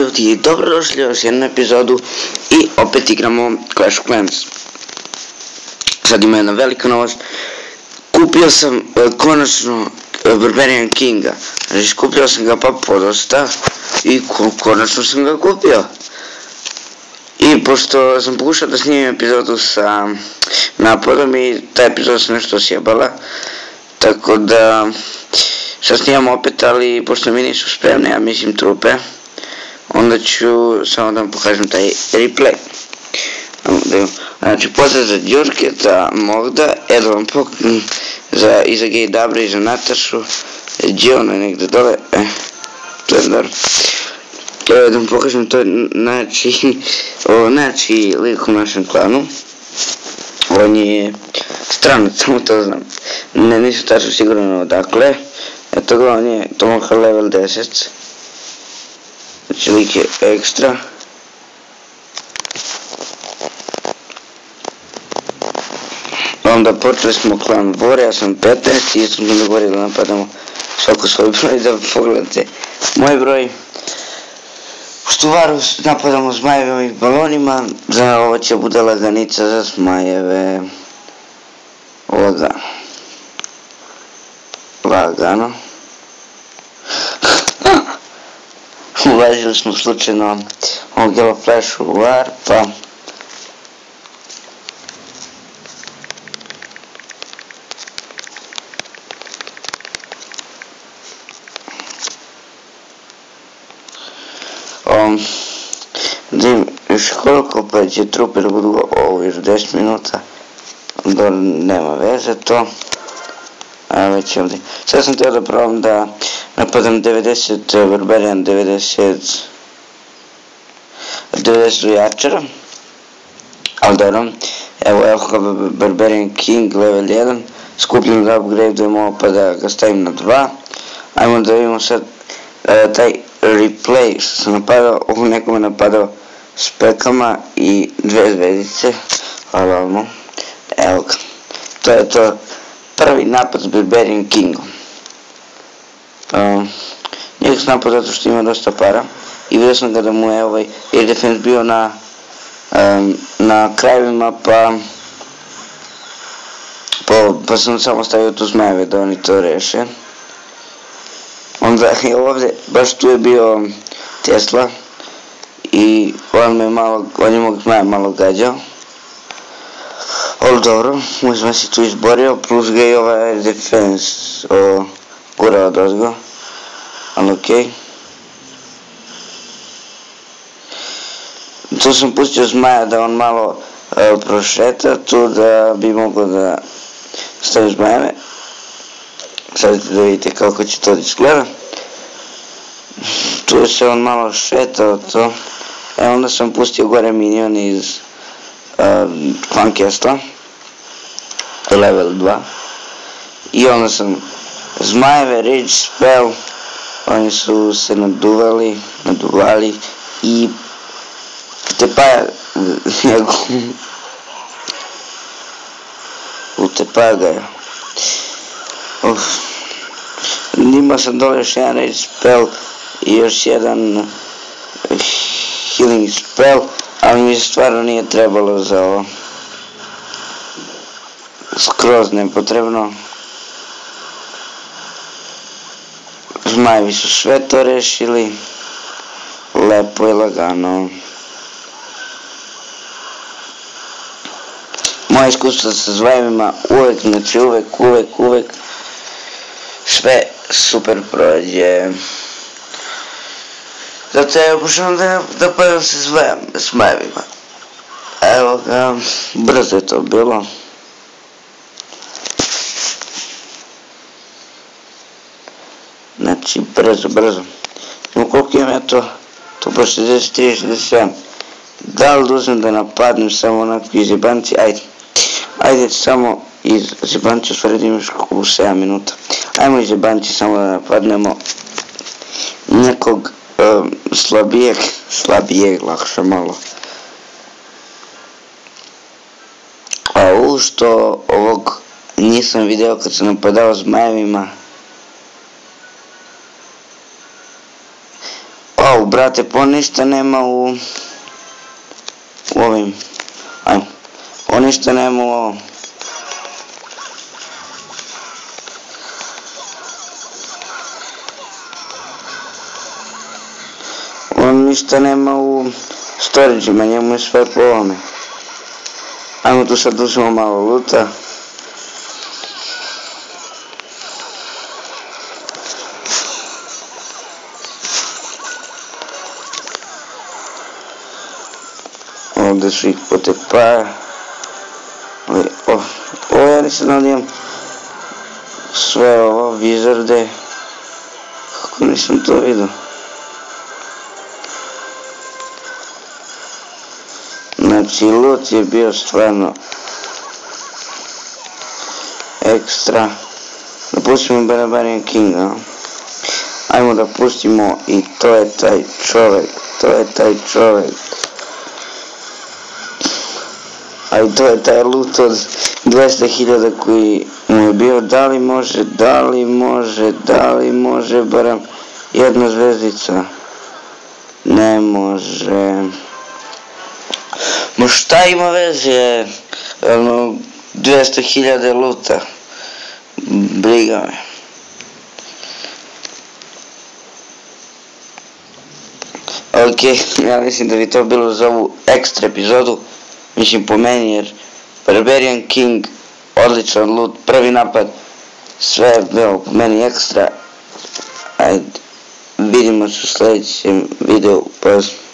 ljudi i dobrodošli u još jednu epizodu i opet igramo Clash of Clans. Sad ima jedna velika novost. Kupio sam konačno Barbarian Kinga. Znači kupio sam ga pa podosta i konačno sam ga kupio. I pošto sam pokušao da snimim epizodu sa napadom i ta epizoda se nešto sjebala, tako da sad snimam opet, ali pošto mi nisu spremne, ja mislim trupe, onda ću samo da vam pokažem taj replay. Znači pozdrav za Đurketa, Mogda, Edvan Pok, i za Gay Dabra i za Natašu, Džiono je negdje dole, to je dobro. Da vam pokažem, to je znači lik u našem klanu. On je stranac, samo to znam. Nisam tačno sigurno odakle. Eto ga, on je Tomahawk level 10. Znači lik je ekstra. Onda počeli smo klan Vore, ja sam 15 i smo dogovorili da napadamo svako svoj broj, da pogledate moj broj. Pošto Varu napadamo zmajevim balonima, za ovo će bude laganica za zmajeve. Lagano. Uvažili smo slučajno ovog Yellow Flash u Var, pa još koliko pa će trupe da budu ovo još 10 minuta, da nema veze to, a već ovdje. Sad sam htio da probam da napadam 90 Barbarian, 90 jačara, ali dobro, evo ga Barbarian King level 1, skupljam da upgradeujemo pa da ga stavim na 2, ajmo da vidimo sad taj replay što sam napadao, ovo nekome napadao s pekama i 2 zvezdice, hvala vam, evo ga, to je to, prvi napad s Barbarian Kingom. Njega sam napad zato što ima dosta para i vidio sam ga da mu je ovaj air defense bio na krajevima, pa sam samo stavio tu zmajeve da oni to reše. Onda je ovdje, baš tu je bio Tesla i on je mog zmaja malo gađao. Ali dobro, moj zmaj se tu izborio, plus ga i ovaj air defense gurao od ozgo, ali okej. Tu sam pustio zmaja da on malo prošeta tu da bi mogao da stavim zmajeve. Sad da vidite kako će to izgleda. Tu se on malo šetao to. Onda sam pustio gore minion iz Clan Castle level 2. I onda sam zmajeve Rage Spell. Oni su se naduvali i utepaja ga je. Imao sam dole još jedan Rage Spell i još jedan Healing Spell, ali mi stvarno nije trebalo za ovo. Skroz nepotrebno. Zmajevi su sve to rešili. Lepo i lagano. Moje iskustvo sa zmajevima uvek, znači uvek sve super prođe. Zato ja pokušavam da pojavim se zmajevima. Evo ga, brzo je to bilo. Znači brzo. Koliko imam ja to po 63, 67. Da li uzmem da napadnem samo onako iz jebanci? Ajde samo iz jebanci, u stvari da imaš u 7 minuta. Ajmo iz jebanci samo da napadnemo nekog slabijeg, lakše malo. A ovo što ovog nisam video kad sam napadao zmajevima. Au, brate, pa ništa nema u ovim, ajmo, on ništa nema u ovom. On ništa nema u storage-ima, njemu je sve po ovome. Ajmo tu sad uzmemo malo luta. Ovdje su ih potepara. Ovo ja nisam znao da imam sve ovo vizarde. Kako nisam to vidio? Znači loot je bio stvarno ekstra. Da pustimo Barbarian Kinga. Ajmo da pustimo i to je taj čovjek. A i to je taj loot od 200.000 koji mu je bio. Da li može barem jedna zvezdica? Ne može. Ma šta ima veze, 200.000 luta, briga me. Ok, ja mislim da bi to bilo za ovu ekstra epizodu, mislim po meni, jer Barbarian King, odličan loot, prvi napad, sve je bilo po meni ekstra. Ajde, vidimo se u sljedećem videu, pozdrav.